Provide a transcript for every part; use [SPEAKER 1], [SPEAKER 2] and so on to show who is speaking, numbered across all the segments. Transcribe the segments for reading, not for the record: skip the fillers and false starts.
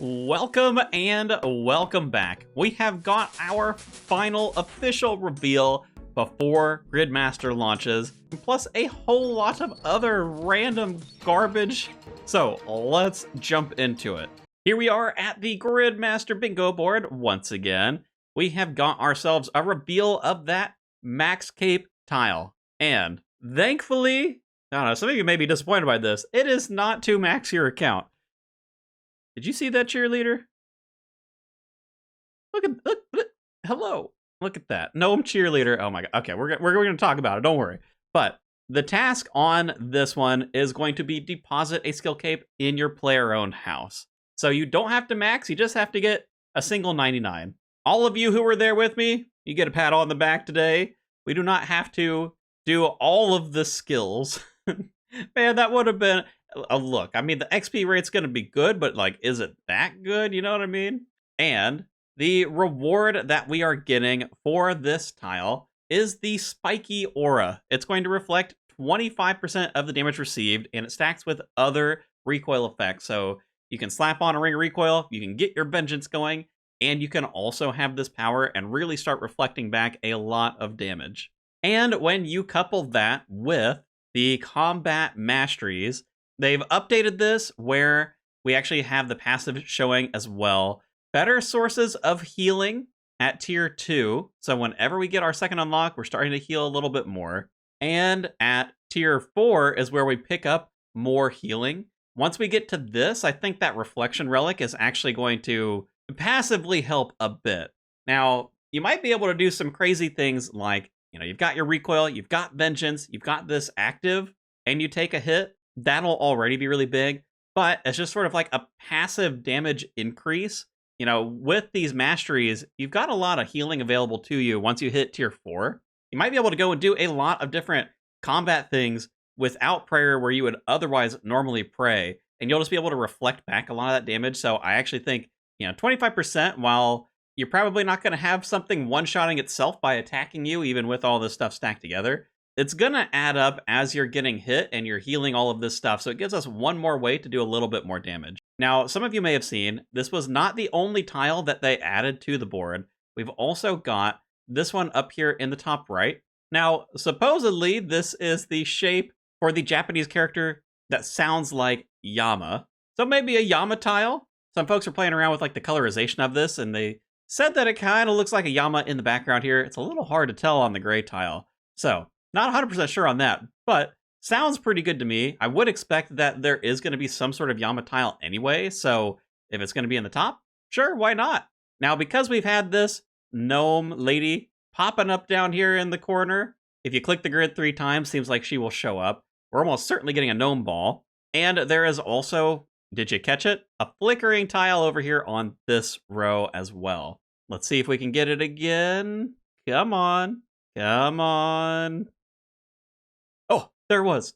[SPEAKER 1] Welcome and welcome back. We have got our final official reveal before GridMaster launches, plus a whole lot of other random garbage. So let's jump into it. Here we are at the GridMaster bingo board once again. We have got ourselves a reveal of that Max Cape tile. And thankfully, I don't know, some of you may be disappointed by this, it is not to max your account. Did you see that cheerleader? Look, hello. Look at that. Gnome cheerleader. Oh my god. Okay, we're going to talk about it. Don't worry. But the task on this one is going to be deposit a skill cape in your player-owned house. So you don't have to max. You just have to get a single 99. All of you who were there with me, you get a pat on the back today. We do not have to do all of the skills. Man, that would have been... look, I mean, the XP rate's going to be good, but, like, is it that good? You know what I mean? And the reward that we are getting for this tile is the spiky aura. It's going to reflect 25% of the damage received, and it stacks with other recoil effects. So you can slap on a ring of recoil, you can get your vengeance going, and you can also have this power and really start reflecting back a lot of damage. And when you couple that with the combat masteries, they've updated this where we actually have the passive showing as well. Better sources of healing at tier 2. So whenever we get our second unlock, we're starting to heal a little bit more. And at tier 4 is where we pick up more healing. Once we get to this, I think that reflection relic is actually going to passively help a bit. Now, you might be able to do some crazy things like, you know, you've got your recoil, you've got vengeance, you've got this active, and you take a hit. That'll already be really big, but it's just sort of like a passive damage increase. You know, with these masteries, you've got a lot of healing available to you once you hit tier 4. You might be able to go and do a lot of different combat things without prayer where you would otherwise normally pray, and you'll just be able to reflect back a lot of that damage. So I actually think, you know, 25%, while you're probably not going to have something one-shotting itself by attacking you, even with all this stuff stacked together, it's going to add up as you're getting hit and you're healing all of this stuff, so it gives us one more way to do a little bit more damage. Now, some of you may have seen, this was not the only tile that they added to the board. We've also got this one up here in the top right. Now, supposedly, this is the shape for the Japanese character that sounds like Yama. So maybe a Yama tile? Some folks are playing around with like the colorization of this, and they said that it kind of looks like a Yama in the background here. It's a little hard to tell on the gray tile. So, not 100% sure on that, but sounds pretty good to me. I would expect that there is going to be some sort of Yama tile anyway, so if it's going to be in the top, sure, why not? Now, because we've had this gnome lady popping up down here in the corner, if you click the grid 3 times, seems like she will show up. We're almost certainly getting a gnome ball. And there is also, did you catch it? A flickering tile over here on this row as well. Let's see if we can get it again. Come on. Come on. Oh, there it was.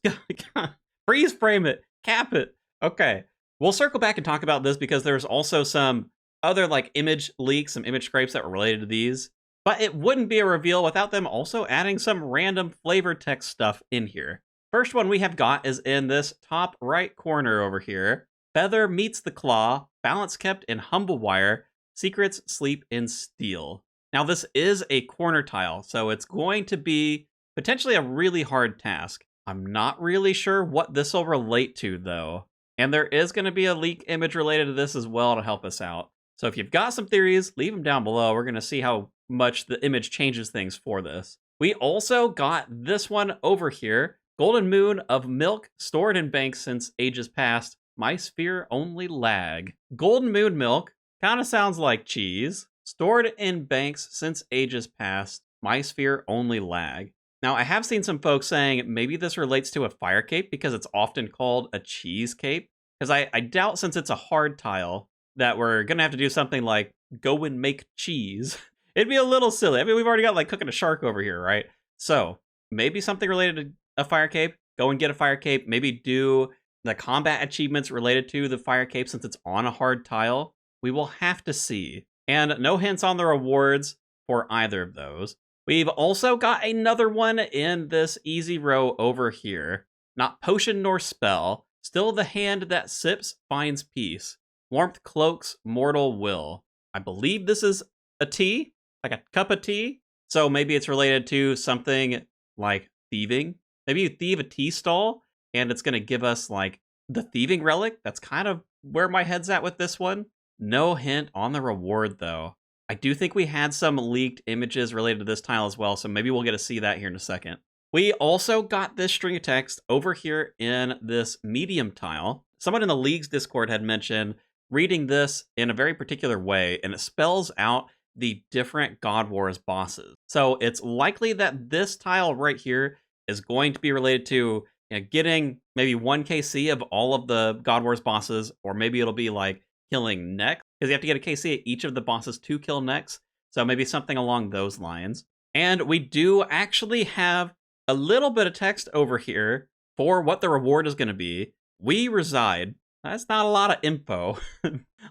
[SPEAKER 1] Freeze frame it. Cap it. Okay. We'll circle back and talk about this because there's also some other like image leaks, some image scrapes that were related to these. But it wouldn't be a reveal without them also adding some random flavor text stuff in here. First one we have got is in this top right corner over here. Feather meets the claw, balance kept in humble wire, secrets sleep in steel. Now this is a corner tile, so it's going to be potentially a really hard task. I'm not really sure what this will relate to though. And there is going to be a leak image related to this as well to help us out. So if you've got some theories, leave them down below. We're going to see how much the image changes things for this. We also got this one over here. Golden moon of milk stored in banks since ages past. My sphere only lag. Golden moon milk kind of sounds like cheese. Stored in banks since ages past. My sphere only lag. Now, I have seen some folks saying maybe this relates to a fire cape because it's often called a cheese cape. Because I doubt, since it's a hard tile, that we're going to have to do something like go and make cheese. It'd be a little silly. I mean, we've already got like cooking a shark over here, right? So maybe something related to a fire cape. Go and get a fire cape. Maybe do the combat achievements related to the fire cape since it's on a hard tile. We will have to see. And no hints on the rewards for either of those. We've also got another one in this easy row over here. Not potion nor spell. Still the hand that sips finds peace. Warmth cloaks mortal will. I believe this is a tea, like a cup of tea. So maybe it's related to something like thieving. Maybe you thieve a tea stall and it's going to give us like the thieving relic. That's kind of where my head's at with this one. No hint on the reward though. I do think we had some leaked images related to this tile as well, so maybe we'll get to see that here in a second. We also got this string of text over here in this medium tile. Someone in the League's Discord had mentioned reading this in a very particular way, and it spells out the different God Wars bosses. So it's likely that this tile right here is going to be related to getting maybe 1 KC of all of the God Wars bosses, or maybe it'll be like killing next, because you have to get a KC at each of the bosses to kill next. So maybe something along those lines. And we do actually have a little bit of text over here for what the reward is going to be. We reside. That's not a lot of info.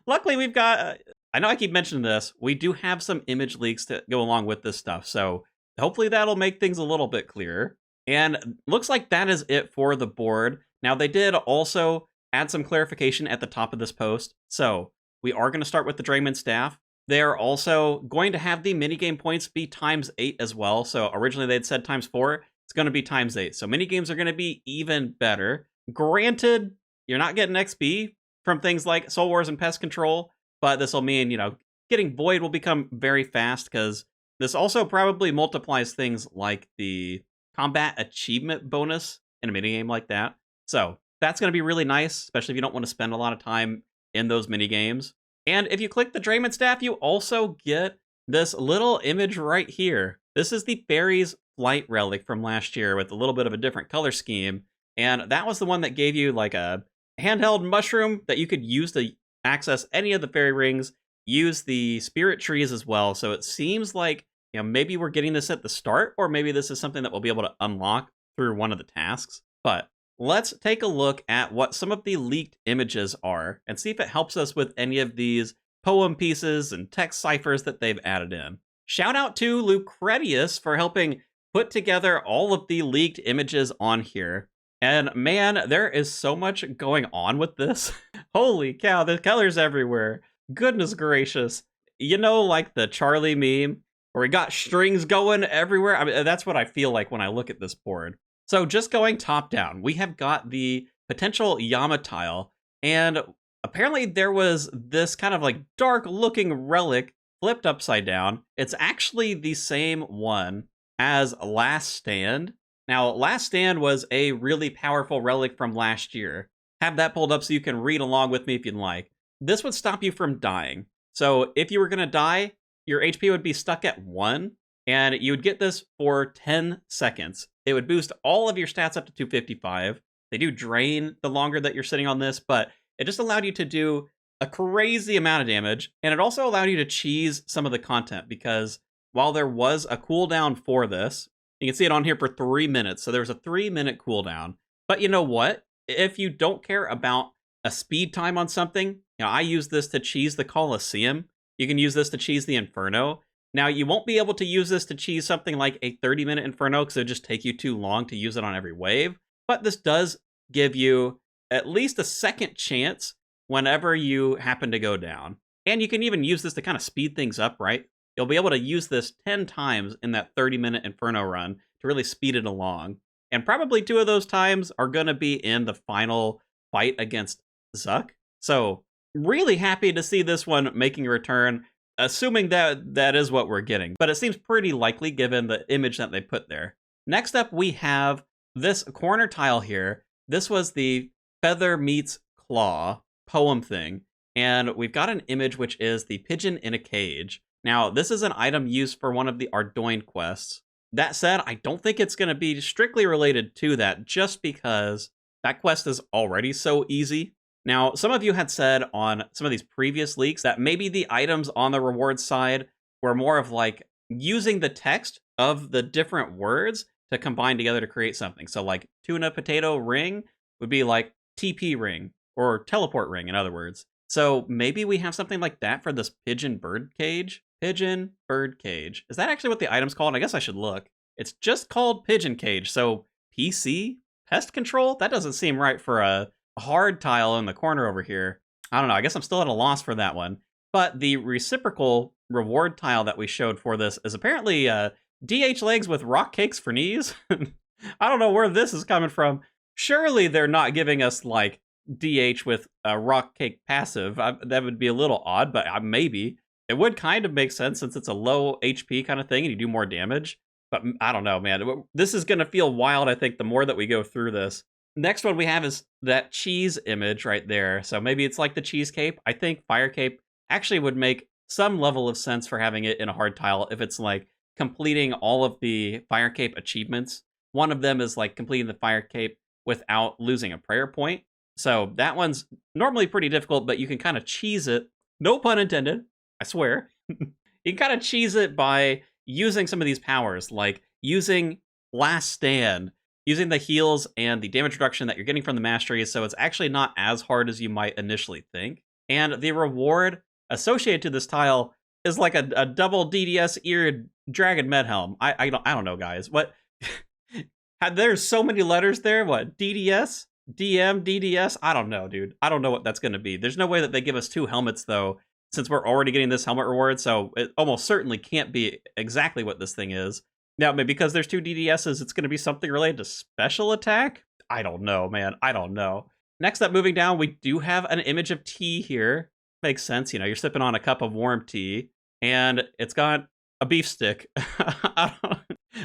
[SPEAKER 1] Luckily, we've got... I know I keep mentioning this. We do have some image leaks to go along with this stuff. So hopefully that'll make things a little bit clearer. And looks like that is it for the board. Now, they did also add some clarification at the top of this post. So we are going to start with the Drayman staff. They're also going to have the minigame points be ×8 as well. So originally they'd said ×4. It's going to be ×8. So minigames are going to be even better. Granted, you're not getting XP from things like Soul Wars and Pest Control, but this will mean, getting Void will become very fast, because this also probably multiplies things like the combat achievement bonus in a minigame like that. So that's going to be really nice, especially if you don't want to spend a lot of time in those minigames. And if you click the Drayman staff, you also get this little image right here. This is the Fairies Flight relic from last year with a little bit of a different color scheme. And that was the one that gave you like a handheld mushroom that you could use to access any of the fairy rings, use the spirit trees as well. So it seems like, maybe we're getting this at the start, or maybe this is something that we'll be able to unlock through one of the tasks. But let's take a look at what some of the leaked images are and see if it helps us with any of these poem pieces and text ciphers that they've added in. Shout out to Lucretius for helping put together all of the leaked images on here. And man, there is so much going on with this. Holy cow, the colors everywhere. Goodness gracious. Like the Charlie meme, where we got strings going everywhere? I mean, that's what I feel like when I look at this board. So just going top down, we have got the potential Yama tile, and apparently there was this kind of like dark looking relic flipped upside down. It's actually the same one as Last Stand. Now, Last Stand was a really powerful relic from last year. Have that pulled up so you can read along with me if you'd like. This would stop you from dying. So if you were going to die, your HP would be stuck at 1, and you would get this for 10 seconds. It would boost all of your stats up to 255. They do drain the longer that you're sitting on this, but it just allowed you to do a crazy amount of damage, and it also allowed you to cheese some of the content, because while there was a cooldown for this, you can see it on here for 3 minutes, so there was a 3-minute cooldown. But you know what? If you don't care about a speed time on something, I use this to cheese the Colosseum. You can use this to cheese the Inferno. Now, you won't be able to use this to cheese something like a 30-minute Inferno, because it would just take you too long to use it on every wave. But this does give you at least a second chance whenever you happen to go down. And you can even use this to kind of speed things up, right? You'll be able to use this 10 times in that 30-minute Inferno run to really speed it along. And probably 2 of those times are going to be in the final fight against Zuck. So really happy to see this one making a return, assuming that that is what we're getting. But it seems pretty likely given the image that they put there. Next up, we have this corner tile here. This was the Feather Meets Claw poem thing. And we've got an image which is the pigeon in a cage. Now, this is an item used for one of the Ardoin quests. That said, I don't think it's going to be strictly related to that, just because that quest is already so easy. Now, some of you had said on some of these previous leaks that maybe the items on the reward side were more of like using the text of the different words to combine together to create something. So like tuna potato ring would be like TP ring, or teleport ring in other words. So maybe we have something like that for this pigeon bird cage. Pigeon bird cage. Is that actually what the item's called? I guess I should look. It's just called pigeon cage. So PC? Pest control? That doesn't seem right for a hard tile in the corner over here. I don't know. I guess I'm still at a loss for that one. But the reciprocal reward tile that we showed for this is apparently DH legs with rock cakes for knees. I don't know where this is coming from. Surely they're not giving us like DH with a rock cake passive. That would be a little odd, but maybe. It would kind of make sense since it's a low HP kind of thing and you do more damage. But I don't know, man. This is going to feel wild, I think, the more that we go through this. Next one we have is that cheese image right there. So maybe it's like the cheese cape. I think fire cape actually would make some level of sense for having it in a hard tile if it's like completing all of the fire cape achievements. One of them is like completing the fire cape without losing a prayer point. So that one's normally pretty difficult, but you can kind of cheese it. No pun intended, I swear. You can kind of cheese it by using some of these powers, like using Last Stand, using the heals and the damage reduction that you're getting from the masteries, so it's actually not as hard as you might initially think. And the reward associated to this tile is like a double DDS eared dragon med helm. I don't know, guys. What? There's so many letters there. What? DDS? DM? DDS? I don't know, dude. I don't know what that's going to be. There's no way that they give us 2 helmets, though, since we're already getting this helmet reward, so it almost certainly can't be exactly what this thing is. Now, maybe because there's 2 DDSs, it's going to be something related to special attack? I don't know, man. I don't know. Next up, moving down, we do have an image of tea here. Makes sense. You know, you're sipping on a cup of warm tea, and it's got a beef stick.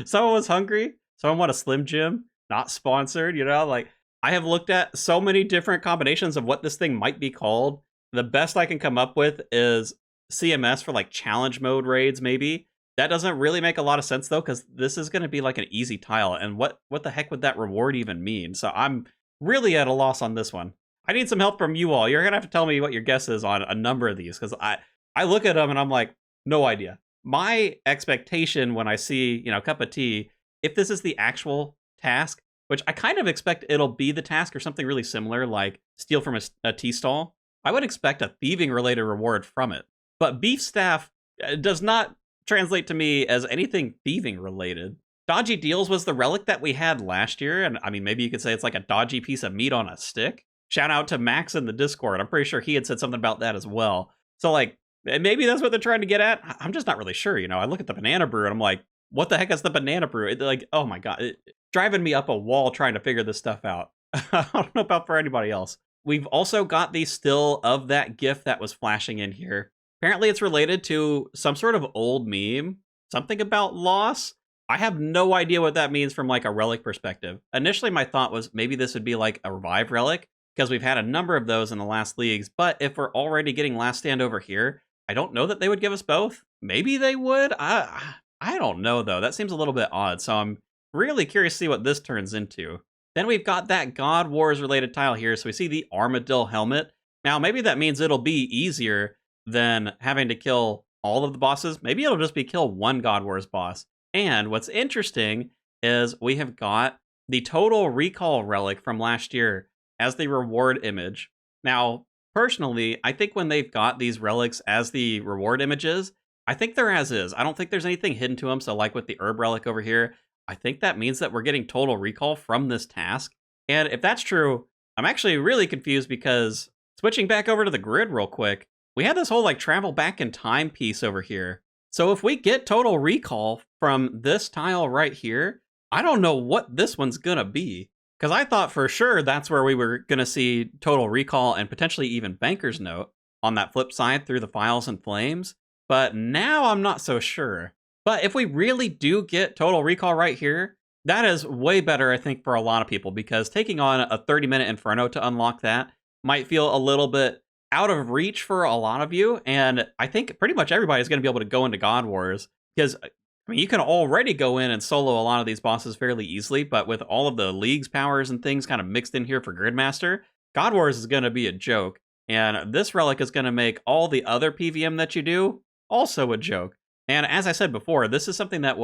[SPEAKER 1] Someone was hungry. Someone want a Slim Jim. Not sponsored, you know? Like, I have looked at so many different combinations of what this thing might be called. The best I can come up with is CMS for, like, challenge mode raids, maybe. That doesn't really make a lot of sense, though, because this is going to be like an easy tile, and what the heck would that reward even mean? So I'm really at a loss on this one. I need some help from you all. You're going to have to tell me what your guess is on a number of these, because I look at them and I'm like, no idea. My expectation when I see, you know, cup of tea, if this is the actual task, which I kind of expect it'll be the task or something really similar, like steal from a tea stall, I would expect a thieving-related reward from it. But beef staff does not translate to me as anything thieving-related. Dodgy Deals was the relic that we had last year, and I mean, maybe you could say it's like a dodgy piece of meat on a stick. Shout out to Max in the Discord. I'm pretty sure he had said something about that as well. So, like, maybe that's what they're trying to get at. I'm just not really sure, you know. I look at the banana brew, and I'm like, what the heck is the banana brew? Like, oh my god, it's driving me up a wall trying to figure this stuff out. I don't know about for anybody else. We've also got the still of that GIF that was flashing in here. Apparently it's related to some sort of old meme, something about loss. I have no idea what that means from like a relic perspective. Initially my thought was maybe this would be like a revive relic, because we've had a number of those in the last leagues, but if we're already getting Last Stand over here, I don't know that they would give us both. Maybe they would. I don't know, though. That seems a little bit odd, so I'm really curious to see what this turns into. Then we've got that God Wars related tile here, so we see the Armadillo helmet. Now, maybe that means it'll be easier than having to kill all of the bosses. Maybe it'll just be kill one God Wars boss. And what's interesting is we have got the Total Recall relic from last year as the reward image. Now, personally, I think when they've got these relics as the reward images, I think they're as is. I don't think there's anything hidden to them. So like with the herb relic over here, I think that means that we're getting Total Recall from this task. And if that's true, I'm actually really confused because switching back over to the grid real quick, we had this whole like travel back in time piece over here. So if we get Total Recall from this tile right here, I don't know what this one's gonna be. Because I thought for sure that's where we were gonna see Total Recall and potentially even Banker's Note on that flip side through the Files and Flames. But now I'm not so sure. But if we really do get Total Recall right here, that is way better, I think, for a lot of people, because taking on a 30-minute Inferno to unlock that might feel a little bit out of reach for a lot of you. And I think pretty much everybody's going to be able to go into God Wars, because I mean, you can already go in and solo a lot of these bosses fairly easily, but with all of the League's powers and things kind of mixed in here for GridMaster, God Wars is going to be a joke. And this relic is going to make all the other PVM that you do also a joke. And as I said before, this is something that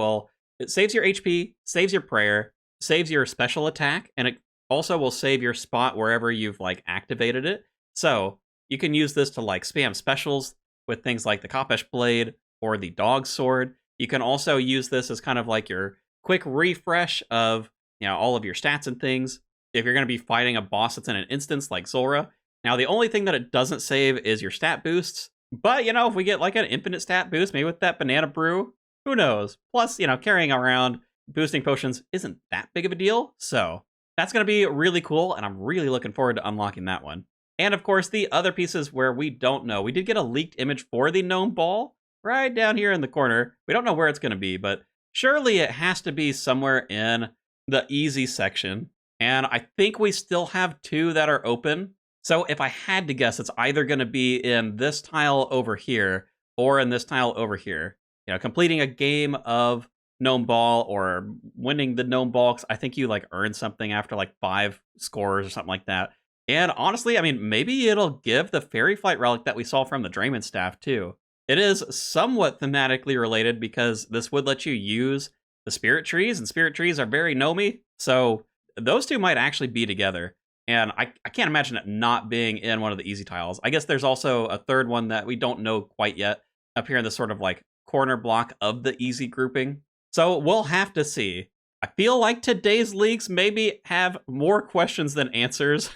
[SPEAKER 1] it saves your HP, saves your prayer, saves your special attack, and it also will save your spot wherever you've like activated it. So you can use this to like spam specials with things like the Kopesh Blade or the Dog Sword. You can also use this as kind of like your quick refresh of, you know, all of your stats and things. If you're going to be fighting a boss that's in an instance like Zulrah, Now, the only thing that it doesn't save is your stat boosts. But, if we get like an infinite stat boost, maybe with that banana brew, who knows? Plus, carrying around boosting potions isn't that big of a deal. So that's going to be really cool. And I'm really looking forward to unlocking that one. And of course, the other pieces where we don't know. We did get a leaked image for the gnome ball right down here in the corner. We don't know where it's going to be, but surely it has to be somewhere in the easy section. And I think we still have 2 that are open. So if I had to guess, it's either going to be in this tile over here or in this tile over here. Completing a game of gnome ball or winning the gnome ball. 'Cause I think you like earn something after like 5 scores or something like that. And honestly, I mean, maybe it'll give the fairy flight relic that we saw from the Drayman staff too. It is somewhat thematically related because this would let you use the spirit trees, and spirit trees are very gnomey. So those 2 might actually be together. And I can't imagine it not being in one of the easy tiles. I guess there's also a third one that we don't know quite yet up here in the sort of like corner block of the easy grouping. So we'll have to see. I feel like today's leaks maybe have more questions than answers,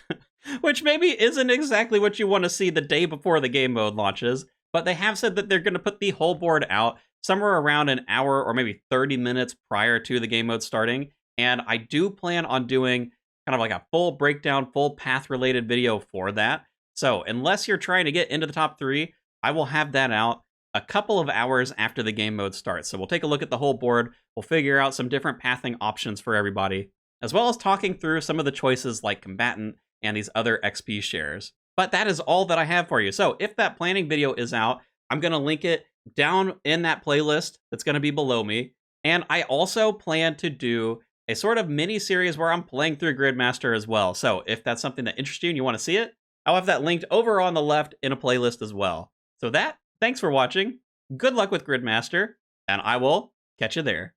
[SPEAKER 1] which maybe isn't exactly what you want to see the day before the game mode launches. But they have said that they're going to put the whole board out somewhere around an hour or maybe 30 minutes prior to the game mode starting. And I do plan on doing kind of like a full breakdown, full path related video for that. So unless you're trying to get into the top 3, I will have that out a couple of hours after the game mode starts. So we'll take a look at the whole board. We'll figure out some different pathing options for everybody, as well as talking through some of the choices like combatant and these other XP shares. But that is all that I have for you. So if that planning video is out, I'm going to link it down in that playlist that's going to be below me. And I also plan to do a sort of mini series where I'm playing through GridMaster as well. So if that's something that interests you and you want to see it, I'll have that linked over on the left in a playlist as well. So thanks for watching. Good luck with GridMaster, and I will catch you there.